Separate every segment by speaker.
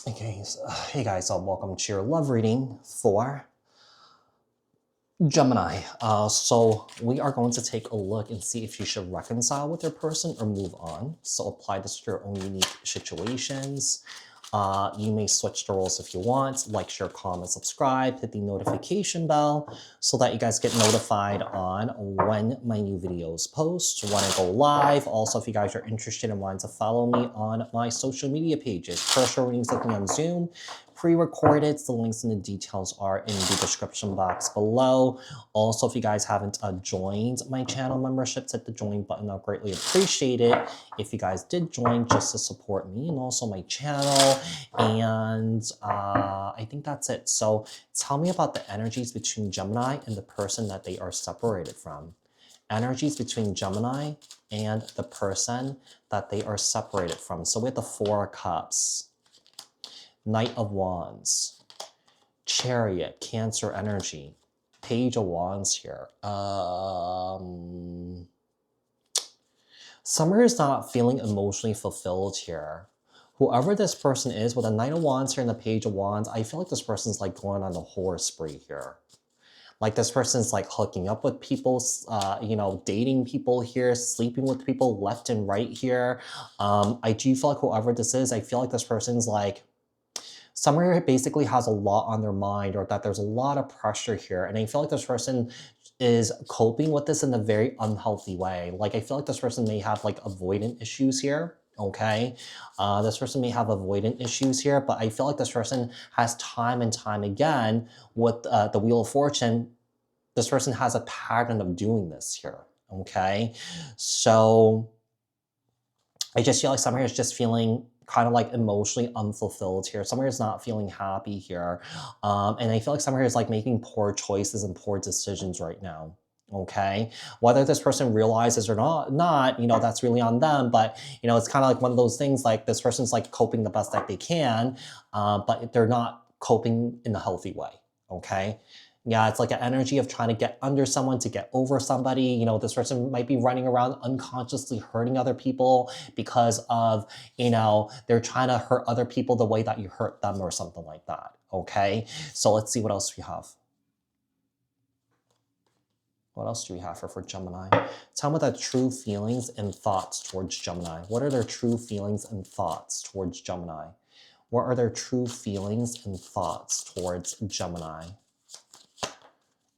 Speaker 1: Okay, so, hey guys, welcome to your love reading for Gemini. So we are going to take a look and see if you should reconcile with your person or move on. So apply this to your own unique situations. You may switch the roles if you want, like, share, comment, subscribe, hit the notification bell so that you guys get notified on when my new videos post, when I go live. Also, if you guys are interested and wanting to follow me on my social media pages, personal readings with me on Zoom, pre-recorded. The links and the details are in the description box below. Also, if you guys haven't joined my channel memberships, hit the join button. I'll greatly appreciate it if you guys did join just to support me and also my channel. And I think that's it. So tell me about the energies between Gemini and the person that they are separated from. Energies between Gemini and the person that they are separated from. So we have the Four of Cups, Knight of Wands, Chariot, Cancer energy, Page of Wands here. Summer is not feeling emotionally fulfilled here. Whoever this person is, with the Knight of Wands here and the Page of Wands, I feel like this person's like going on a horror spree here. Like this person's like hooking up with people, dating people here, sleeping with people left and right here. I do feel like whoever this is, I feel like this person's like, somewhere basically has a lot on their mind, or that there's a lot of pressure here. And I feel like this person is coping with this in a very unhealthy way. Like I feel like this person may have like avoidant issues here. Okay, this person may have avoidant issues here, but I feel like this person has time and time again with the Wheel of Fortune. This person has a pattern of doing this here. Okay, so I just feel like somewhere is just feeling kind of like emotionally unfulfilled here. Somewhere is not feeling happy here. And I feel like somewhere is like making poor choices and poor decisions right now. Okay. Whether this person realizes or not, that's really on them. But, it's kind of like one of those things like this person's like coping the best that they can, but they're not coping in a healthy way. Okay. Yeah, it's like an energy of trying to get under someone, to get over somebody. This person might be running around unconsciously hurting other people because of, they're trying to hurt other people the way that you hurt them or something like that. Okay, so let's see what else we have. What else do we have for Gemini? Tell me their true feelings and thoughts towards Gemini. What are their true feelings and thoughts towards Gemini? What are their true feelings and thoughts towards Gemini?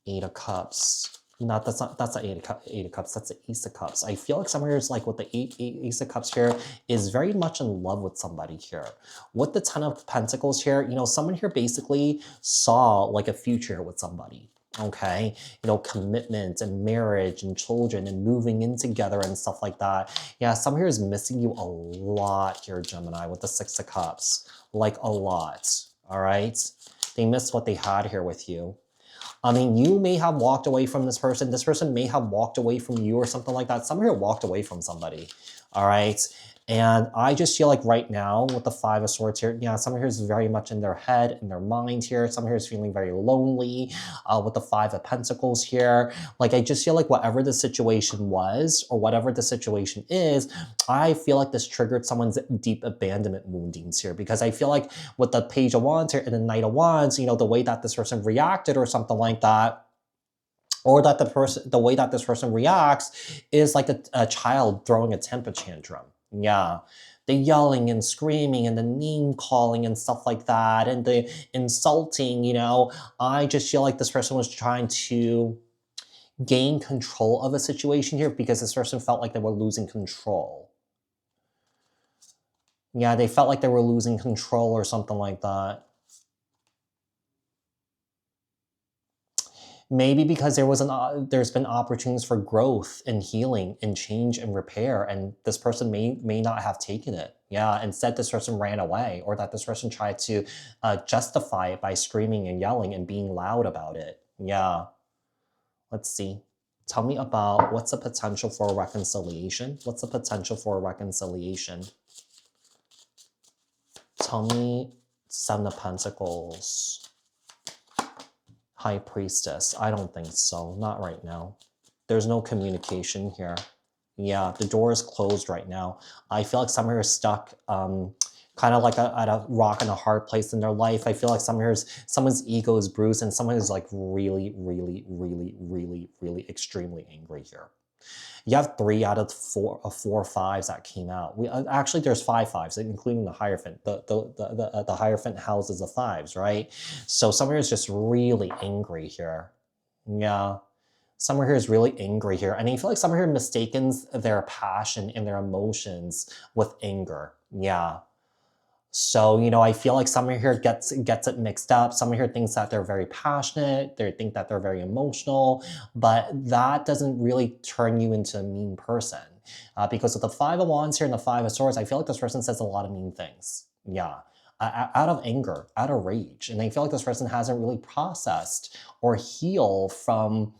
Speaker 1: Eight of Cups. That's not Eight of Cups. That's the Ace of Cups. I feel like somewhere is like with the Ace of Cups here is very much in love with somebody here. With the Ten of Pentacles here, someone here basically saw like a future with somebody. Okay, commitment and marriage and children and moving in together and stuff like that. Yeah, someone here is missing you a lot here, Gemini, with the Six of Cups. Like a lot. All right, they missed what they had here with you. I mean, you may have walked away from this person. This person may have walked away from you or something like that. Someone here walked away from somebody, all right? And I just feel like right now with the Five of Swords here, yeah, someone here is very much in their head, in their mind here. Someone here is feeling very lonely with the Five of Pentacles here. Like, I just feel like whatever the situation was or whatever the situation is, I feel like this triggered someone's deep abandonment woundings here, because I feel like with the Page of Wands here and the Knight of Wands, the way that this person reacted or something like that, or that the way that this person reacts is like a child throwing a temper tantrum. Yeah. The yelling and screaming and the name calling and stuff like that and the insulting, I just feel like this person was trying to gain control of a situation here because this person felt like they were losing control. Yeah, they felt like they were losing control or something like that. Maybe because there's been opportunities for growth and healing and change and repair, and this person may not have taken it. Yeah, instead this person ran away, or that this person tried to justify it by screaming and yelling and being loud about it. Yeah, let's see. Tell me about what's the potential for a reconciliation. What's the potential for a reconciliation? Tell me Seven of Pentacles. High Priestess. I don't think so. Not right now. There's no communication here. Yeah, the door is closed right now. I feel like someone is stuck kind of like at a rock and a hard place in their life. I feel like someone's ego is bruised and someone is like really, really, really, really, really extremely angry here. You have 3 out of 4 fives that came out. Actually, there's 5 fives, including the Hierophant. The Hierophant houses the fives, right? So someone is just really angry here. Yeah. Someone here is really angry here. And I feel like someone here mistakes their passion and their emotions with anger. Yeah. So, you know, I feel like someone here gets it mixed up. Someone here thinks that they're very passionate. They think that they're very emotional, but that doesn't really turn you into a mean person. Because with the 5 of Wands here and the 5 of Swords, I feel like this person says a lot of mean things. Yeah. Out of anger, out of rage. And I feel like this person hasn't really processed or healed from,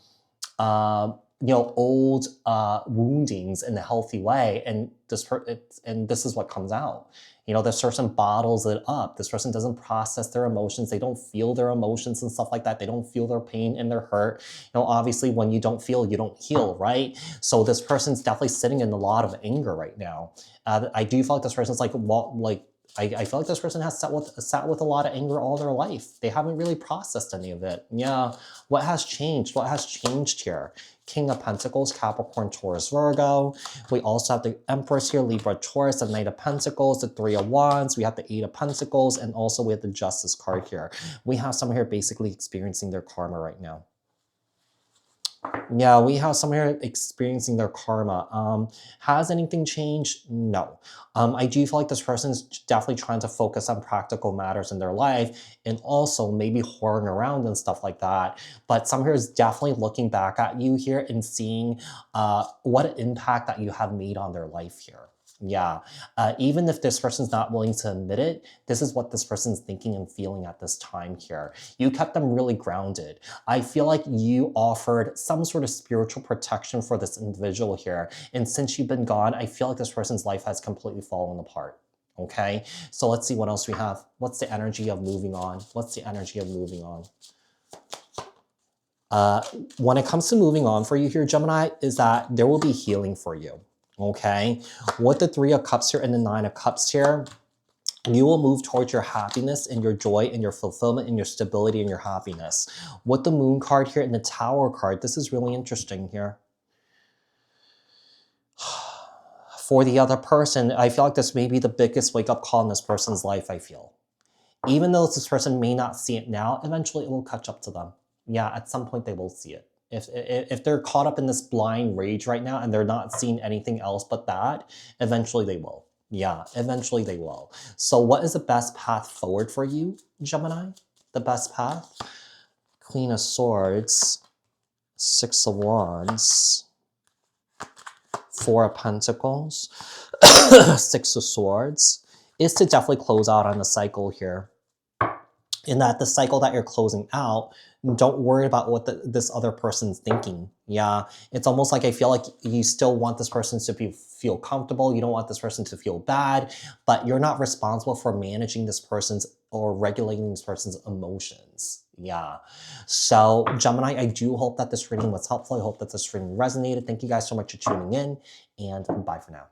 Speaker 1: you know, old woundings in a healthy way. And this is what comes out. You know, this person bottles it up. This person doesn't process their emotions. They don't feel their emotions and stuff like that. They don't feel their pain and their hurt. You know, obviously when you don't feel, you don't heal, right? So this person's definitely sitting in a lot of anger right now. I do feel like this person's I feel like this person has sat with a lot of anger all their life. They haven't really processed any of it. Yeah. What has changed? What has changed here? King of Pentacles, Capricorn, Taurus, Virgo. We also have the Empress here, Libra, Taurus, the Knight of Pentacles, the 3 of Wands. We have the 8 of Pentacles, and also we have the Justice card here. We have someone here basically experiencing their karma right now. Yeah, we have someone here experiencing their karma. Has anything changed? No. I do feel like this person is definitely trying to focus on practical matters in their life and also maybe whoring around and stuff like that. But someone here is definitely looking back at you here and seeing what impact that you have made on their life here. Yeah, even if this person's not willing to admit it, this is what this person's thinking and feeling at this time here. You kept them really grounded. I feel like you offered some sort of spiritual protection for this individual here. And since you've been gone, I feel like this person's life has completely fallen apart. Okay, so let's see what else we have. What's the energy of moving on? What's the energy of moving on? When it comes to moving on for you here, Gemini, is that there will be healing for you. Okay, with the 3 of Cups here and the 9 of Cups here, you will move towards your happiness and your joy and your fulfillment and your stability and your happiness. With the Moon card here and the Tower card, this is really interesting here. For the other person, I feel like this may be the biggest wake-up call in this person's life, I feel. Even though this person may not see it now, eventually it will catch up to them. Yeah, at some point they will see it. If they're caught up in this blind rage right now and they're not seeing anything else but that, eventually they will. Yeah, eventually they will. So what is the best path forward for you, Gemini? The best path? Queen of Swords, 6 of Wands, 4 of Pentacles, 6 of Swords, is to definitely close out on the cycle here. In that the cycle that you're closing out, don't worry about what this other person's thinking. Yeah, it's almost like I feel like you still want this person to feel comfortable. You don't want this person to feel bad, but you're not responsible for managing this person's or regulating this person's emotions. Yeah. So Gemini, I do hope that this reading was helpful. I hope that this reading resonated. Thank you guys so much for tuning in, and bye for now.